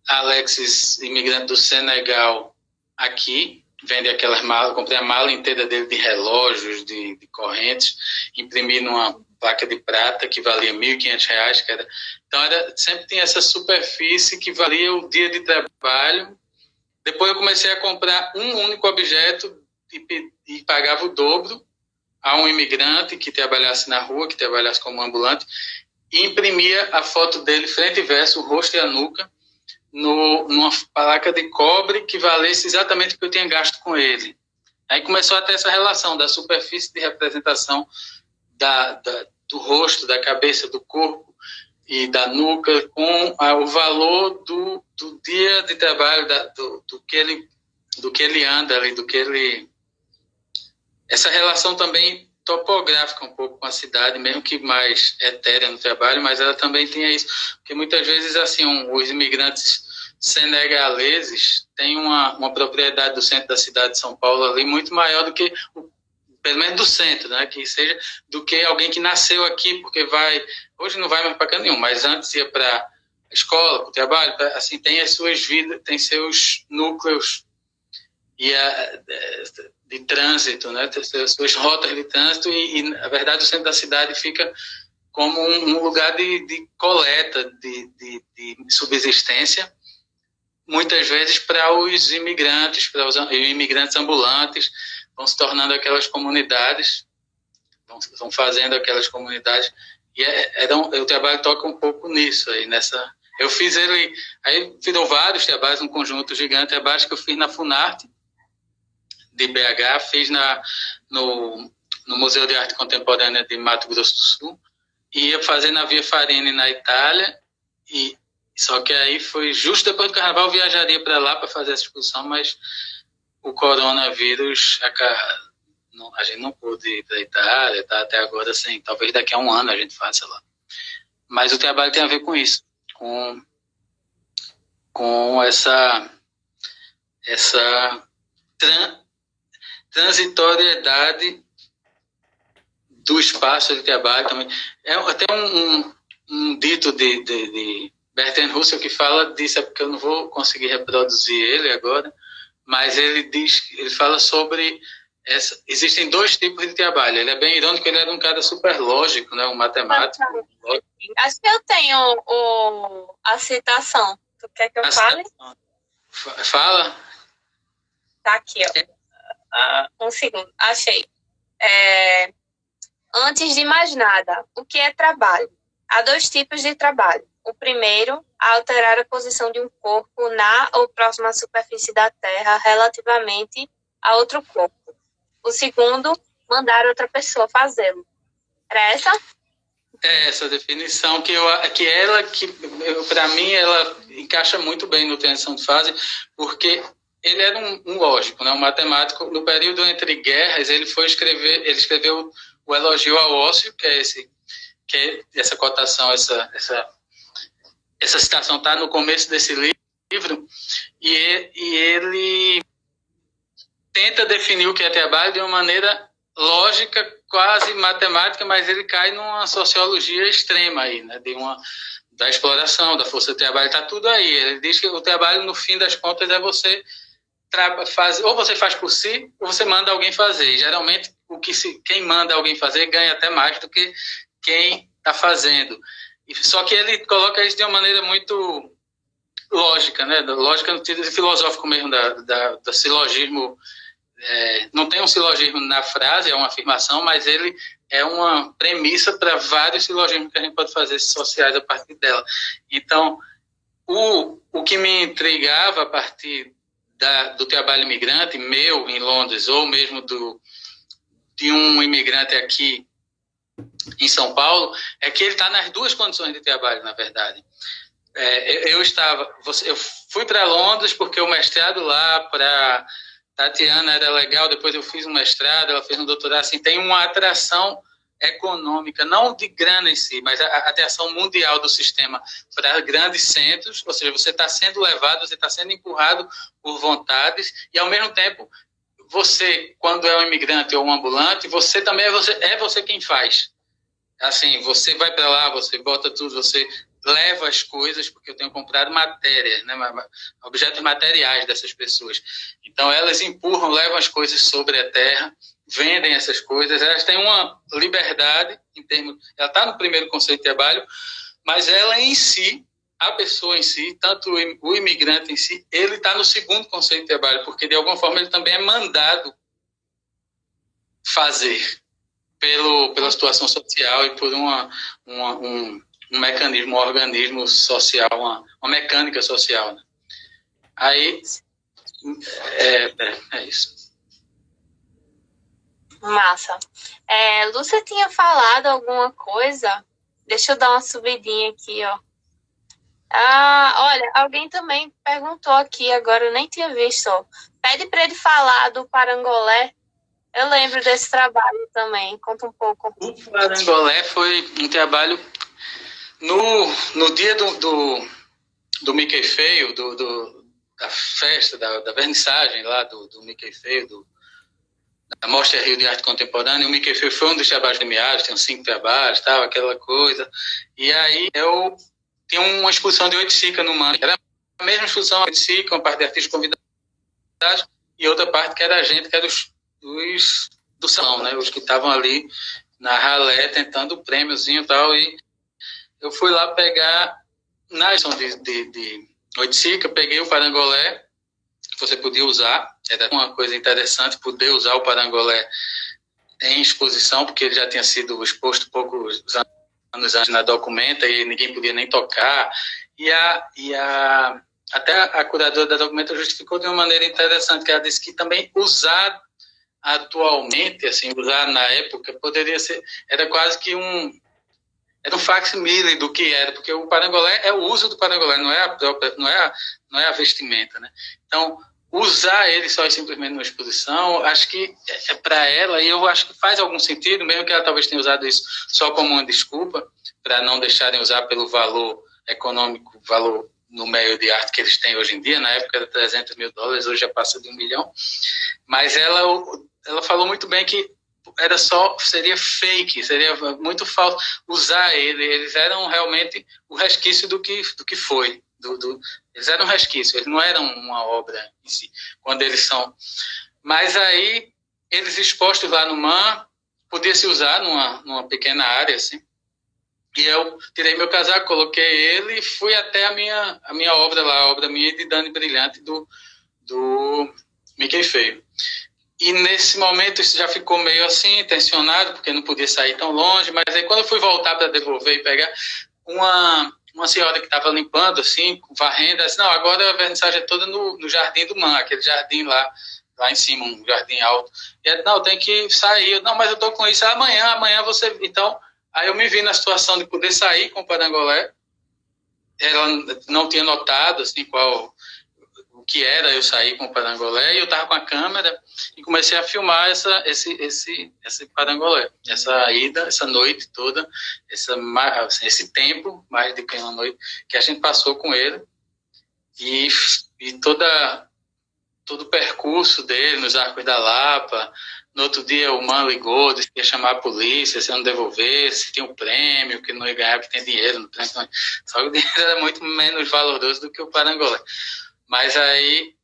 Alexis, imigrante do Senegal, aqui, vende aquelas malas. Comprei a mala inteira dele de relógios, de correntes, imprimi numa placa de prata que valia R$1.500, então sempre tinha essa superfície que valia o dia de trabalho. Depois eu comecei a comprar um único objeto e pagava o dobro a um imigrante que trabalhasse na rua, que trabalhasse como ambulante, e imprimia a foto dele frente e verso, o rosto e a nuca, numa placa de cobre que valesse exatamente o que eu tinha gasto com ele. Aí começou a ter essa relação da superfície de representação do rosto, da cabeça, do corpo e da nuca com o valor do dia de trabalho, do que ele anda ali, essa relação também topográfica um pouco com a cidade, mesmo que mais etérea no trabalho, mas ela também tinha isso, porque muitas vezes assim os imigrantes senegaleses têm uma propriedade do centro da cidade de São Paulo ali muito maior do que, pelo menos do centro, né, que seja, do que alguém que nasceu aqui, porque hoje não vai mais para canto nenhum, mas antes ia para a escola, para o trabalho, assim, tem as suas vidas, tem seus núcleos de trânsito, né, tem suas rotas de trânsito e, na verdade, o centro da cidade fica como um lugar de coleta, de subsistência, muitas vezes para os imigrantes, para os imigrantes ambulantes, vão se tornando aquelas comunidades, vão fazendo aquelas comunidades, e o trabalho toca um pouco nisso aí, eu fiz ele, aí virou vários trabalhos, um conjunto gigante de trabalhos que eu fiz na Funarte, de BH, fiz no Museu de Arte Contemporânea de Mato Grosso do Sul, e ia fazer na Via Farini, na Itália, só que aí foi justo depois do Carnaval, eu viajaria para lá para fazer essa exposição, mas o coronavírus, a gente não pôde ir para a Itália, tá até agora assim, talvez daqui a um ano a gente faça lá. Mas o trabalho tem a ver com isso, com com essa transitoriedade do espaço de trabalho também. É até um dito de Bertrand Russell que fala disso, é porque eu não vou conseguir reproduzir ele agora, mas ele fala sobre existem dois tipos de trabalho. Ele é bem irônico, ele era um cara super lógico, né, um matemático. Acho que eu tenho a citação. Tu quer que eu fale? Fala. Tá aqui, ó. Um segundo, achei. Antes de mais nada, o que é trabalho? Há dois tipos de trabalho. O primeiro, alterar a posição de um corpo na ou próxima à superfície da Terra relativamente a outro corpo. O segundo, mandar outra pessoa fazê-lo. Era essa? É essa definição para mim, ela encaixa muito bem no transição de fase, porque ele era um lógico, né, um matemático. No período entre guerras, ele escreveu o Elogio ao Ócio, que é essa cotação, essa citação está no começo desse livro, e ele tenta definir o que é trabalho de uma maneira lógica, quase matemática, mas ele cai numa sociologia extrema aí, né, da exploração, da força de trabalho, está tudo aí. Ele diz que o trabalho, no fim das contas, é você ou você faz por si, ou você manda alguém fazer. E, geralmente, quem manda alguém fazer ganha até mais do que quem está fazendo. Só que ele coloca isso de uma maneira muito lógica, né? Lógica no sentido filosófico mesmo, da silogismo. Não tem um silogismo na frase, é uma afirmação, mas ele é uma premissa para vários silogismos que a gente pode fazer sociais a partir dela. Então, o que me intrigava a partir do trabalho imigrante, meu em Londres, ou mesmo de um imigrante aqui em São Paulo, é que ele está nas duas condições de trabalho, na verdade. Eu fui para Londres porque o mestrado lá para Tatiana era legal, depois eu fiz um mestrado, ela fez um doutorado, assim, tem uma atração econômica, não de grana em si, mas a atração mundial do sistema para grandes centros, ou seja, você está sendo levado, você está sendo empurrado por vontades, e ao mesmo tempo, você, quando é um imigrante ou um ambulante, você também é você quem faz. Assim, você vai para lá, você bota tudo, você leva as coisas, porque eu tenho comprado matéria, né, objetos materiais dessas pessoas. Então, elas empurram, levam as coisas sobre a terra, vendem essas coisas, elas têm uma liberdade, ela está no primeiro conceito de trabalho, mas ela em si, a pessoa em si, tanto o imigrante em si, ele está no segundo conceito de trabalho, porque de alguma forma ele também é mandado fazer pela situação social e por um mecanismo, um organismo social, uma mecânica social, né? Aí, é isso. Massa. Lúcia tinha falado alguma coisa. Deixa eu dar uma subidinha aqui, ó. Olha, alguém também perguntou aqui, agora eu nem tinha visto, ó. Pede para ele falar do Parangolé. Eu lembro desse trabalho também. Conta um pouco. O Parangolé foi um trabalho no dia do Mickey Feio, da festa, da vernissagem lá do Mickey Feio, da Mostra Rio de Arte Contemporânea. O Mickey Feio foi um dos trabalhos premiados, tem 5 trabalhos, tal, aquela coisa. E aí eu tinha uma exposição de Oiticica no MAN. Era a mesma exposição de Oiticica, uma parte de artistas convidados, e outra parte que era a gente, que era os do salão, né? Os que estavam ali na ralé tentando o prêmiozinho e tal. E eu fui lá pegar, na edição de Oiticica, peguei o Parangolé, que você podia usar. Era uma coisa interessante poder usar o Parangolé em exposição, porque ele já tinha sido exposto poucos anos antes na Documenta e ninguém podia nem tocar. Até a curadora da Documenta justificou de uma maneira interessante, que ela disse que também usar atualmente, assim, usar na época, poderia ser, era quase que era um facsímile do que era, porque o Parangolé é o uso do Parangolé, não é a vestimenta, né? Então, usar ele só e simplesmente numa exposição, acho que é para ela, e eu acho que faz algum sentido, mesmo que ela talvez tenha usado isso só como uma desculpa, para não deixarem usar pelo valor econômico, valor no meio de arte que eles têm hoje em dia. Na época era $300.000, hoje já passa de 1 milhão. Mas ela falou muito bem que seria fake, seria muito falso usar ele. Eles eram realmente o resquício do que foi. Eles eram um resquício, eles não eram uma obra em si, quando eles são. Mas aí, eles expostos lá no MAN, podia se usar numa pequena área, assim. E eu tirei meu casaco, coloquei ele e fui até a minha obra lá, a obra minha de Dani Brilhante, do Mickey Feio. E nesse momento isso já ficou meio assim, tensionado, porque não podia sair tão longe, mas aí quando eu fui voltar para devolver e pegar, uma senhora que estava limpando, assim, varrendo, assim, não, agora a vernissagem é toda no Jardim do MAN, aquele jardim lá em cima, um jardim alto. E ela, não, tem que sair. Não, mas eu tô com isso amanhã você... Então, aí eu me vi na situação de poder sair com o Parangolé. Ela não tinha notado, assim, o que era eu sair com o Parangolé, e eu tava com a câmera e comecei a filmar esse Parangolé, essa ida, essa noite toda, esse tempo, mais do que uma noite, que a gente passou com ele, e todo o percurso dele nos Arcos da Lapa. No outro dia o MAN ligou, disse que ia chamar a polícia, se eu não devolvesse, tinha um prêmio, que não ia ganhar, porque tem dinheiro no prêmio. Só que o dinheiro era muito menos valoroso do que o Parangolé. Mas aí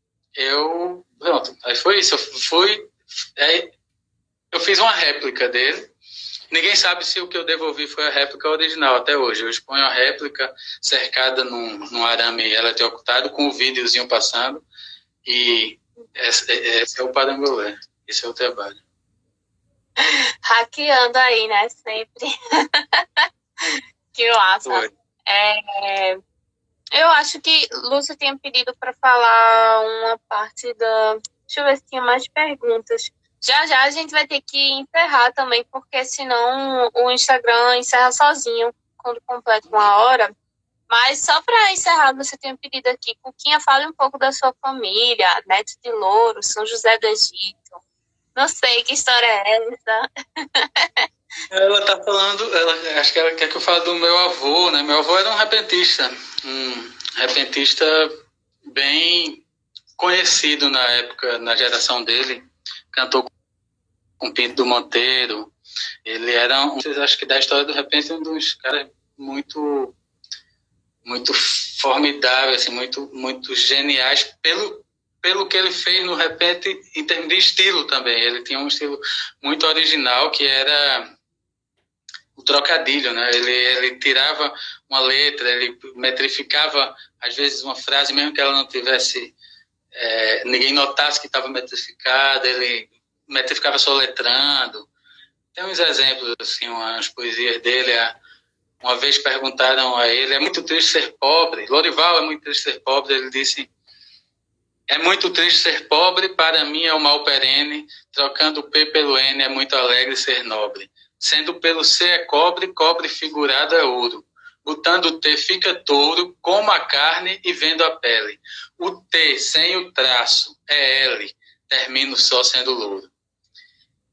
pronto, aí foi isso. Eu fiz uma réplica dele. Ninguém sabe se o que eu devolvi foi a réplica original até hoje. Eu exponho a réplica cercada num arame eletrocutado, com o videozinho passando. E esse é o Parangolé, esse é o trabalho. Hackeando aí, né? Sempre. Que massa. Eu acho que Lúcio tinha pedido para falar uma parte da... Deixa eu ver se tinha mais perguntas. Já a gente vai ter que encerrar também, porque senão o Instagram encerra sozinho quando completa 1 hora. Mas só para encerrar, você tem um pedido aqui. Cuquinha, fale um pouco da sua família, Neto de Louro, São José do Egito. Não sei que história é essa. Ela está falando, acho que ela quer que eu fale do meu avô, né? Meu avô era um repentista bem conhecido na época, na geração dele. Cantou com Pinto do Monteiro. Ele era, acho que da história do repente, um dos caras muito formidável, assim, muito geniais pelo que ele fez no repente em termos de estilo também. Ele tinha um estilo muito original, que era o trocadilho, né? Ele tirava uma letra, ele metrificava às vezes uma frase, mesmo que ela não tivesse ninguém notasse que estava metrificada, ele metrificava soletrando. Tem uns exemplos, assim, umas poesias dele. Uma vez perguntaram a ele, é muito triste ser pobre? Lorival, é muito triste ser pobre? Ele disse, é muito triste ser pobre, para mim é o mal perene, trocando o P pelo N é muito alegre ser nobre. Sendo pelo C é cobre, cobre figurado é ouro. Botando o T fica touro, como a carne e vendo a pele. O T sem o traço é L, termino só sendo louro.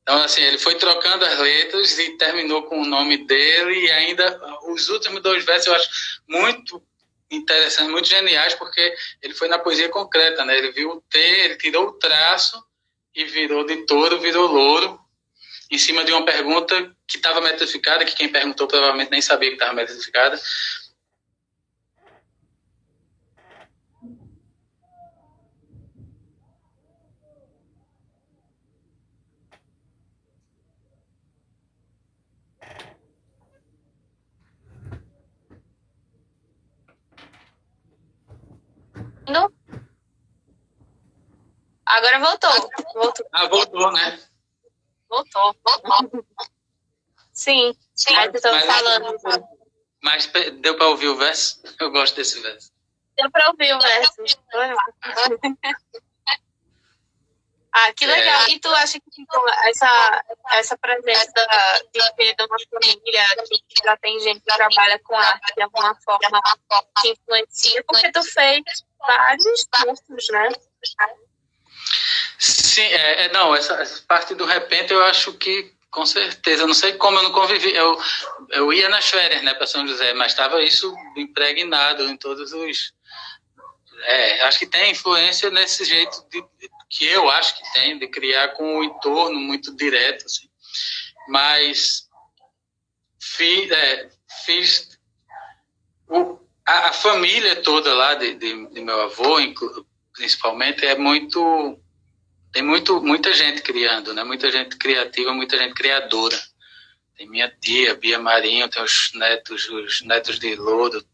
Então, assim, ele foi trocando as letras e terminou com o nome dele, e ainda os últimos 2 versos eu acho muito interessantes, muito geniais, porque ele foi na poesia concreta, né? Ele viu o T, ele tirou o traço e virou de touro, virou louro, em cima de uma pergunta que estava metrificada, que quem perguntou provavelmente nem sabia que estava metrificada. Agora voltou. Voltou, né? Voltou. Sim. Aí vocês estão falando. Mas deu para ouvir o verso? Eu gosto desse verso. Deu para ouvir o verso. Ah, que legal. E tu acha que então, essa presença de ter uma família que já tem gente que trabalha com arte de alguma forma te influencia? Porque tu fez vários cursos, né? Sim, não, essa parte do repente eu acho que Com certeza, eu não sei como eu não convivi. Eu ia nas férias, né, para São José, mas estava isso impregnado em todos os. Acho que tem influência nesse jeito que eu acho que tem, de criar com o entorno muito direto, assim. Mas fiz a família toda lá de meu avô, principalmente, tem muita gente criando, né? Muita gente criativa, muita gente criadora. Tem minha tia, Bia Marinho, tem os netos de Lodo,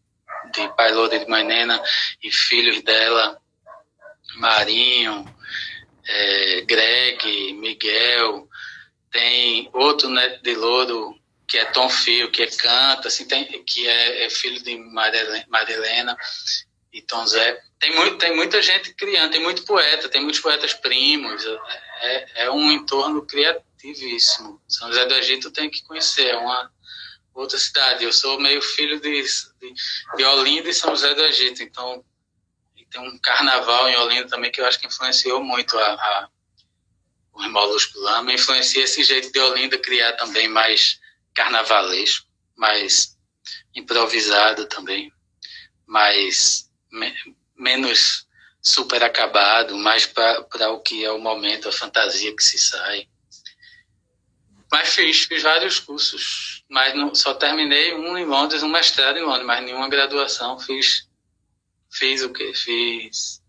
de pai Lodo e de mãe Nena, e filhos dela, Marinho, Greg, Miguel. Tem outro neto de Lodo, que é Tom Fio, que canta, assim, que é filho de Marilena e Tom Zé. Tem muita gente criando, tem muitos poetas primos. É um entorno criativíssimo. São José do Egito tem que conhecer, é uma outra cidade. Eu sou meio filho de Olinda e São José do Egito, então tem um carnaval em Olinda também que eu acho que influenciou muito o Molusco Lama, influencia esse jeito de Olinda criar também mais carnavalesco, mais improvisado também, menos super acabado, mais para o que é o momento, a fantasia que se sai. Mas fiz vários cursos, mas só terminei um em Londres, um mestrado em Londres, mas nenhuma graduação. Fiz o quê? Fiz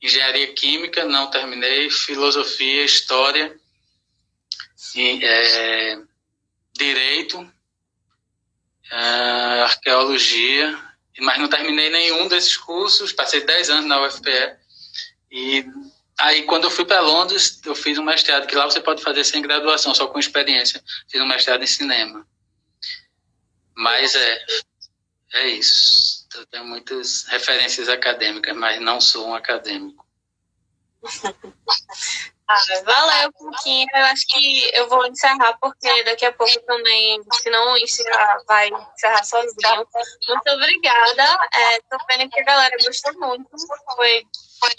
engenharia química, não terminei, filosofia, história, direito, arqueologia, mas não terminei nenhum desses cursos. Passei 10 anos na UFPE, e aí quando eu fui para Londres, eu fiz um mestrado, que lá você pode fazer sem graduação, só com experiência. Fiz um mestrado em cinema. Mas é isso. Eu tenho muitas referências acadêmicas, mas não sou um acadêmico. Valeu um pouquinho. Eu acho que eu vou encerrar, porque daqui a pouco também, se não vai encerrar sozinho. Muito obrigada. Tô vendo que a galera gostou muito. Foi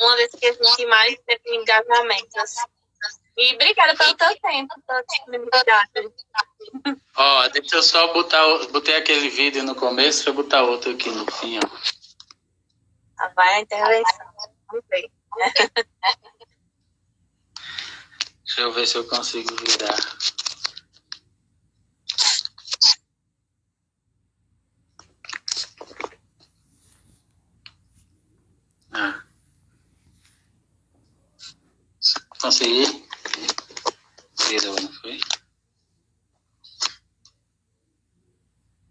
uma das que a gente mais teve engajamentos. E obrigada pelo teu tempo, pela disponibilidade. Deixa eu só botei aquele vídeo no começo, deixa eu botar outro aqui no fim, ó. Vai a intervenção. Vamos ver. Deixa eu ver se eu consigo virar. Consegui? Virou, não foi?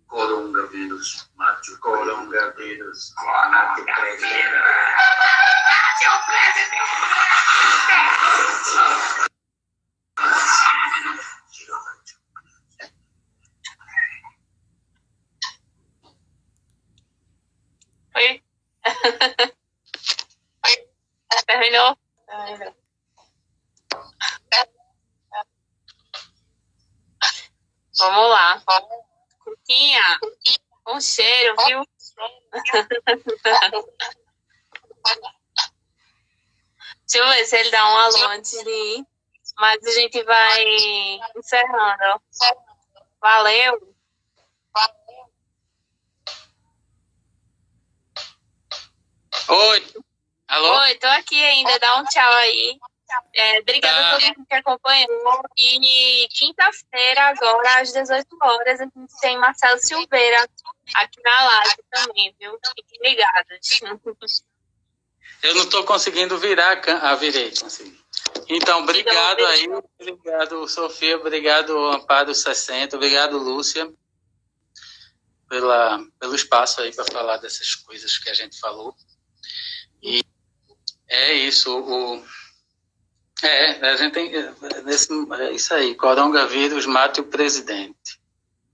Coronavírus, mate o coronavírus, mate o presidente. Oi? Terminou? Vamos lá. Cuquinha, um cheiro, viu? Deixa eu ver se ele dá um alô antes de ir. Mas a gente vai encerrando. Valeu. Oi. Alô? Oi, tô aqui ainda. Dá um tchau aí. Obrigada a todo mundo que acompanhou. E quinta-feira, agora, às 18 horas, a gente tem Marcelo Silveira aqui na live também, viu? Fiquem ligados. Eu não estou conseguindo virar virei, consegui. Então, obrigado aí. Obrigado, Sofia. Obrigado, Amparo 60. Obrigado, Lúcia, pelo espaço aí para falar dessas coisas que a gente falou. E é isso. A gente tem isso aí. Coronavírus mate o presidente.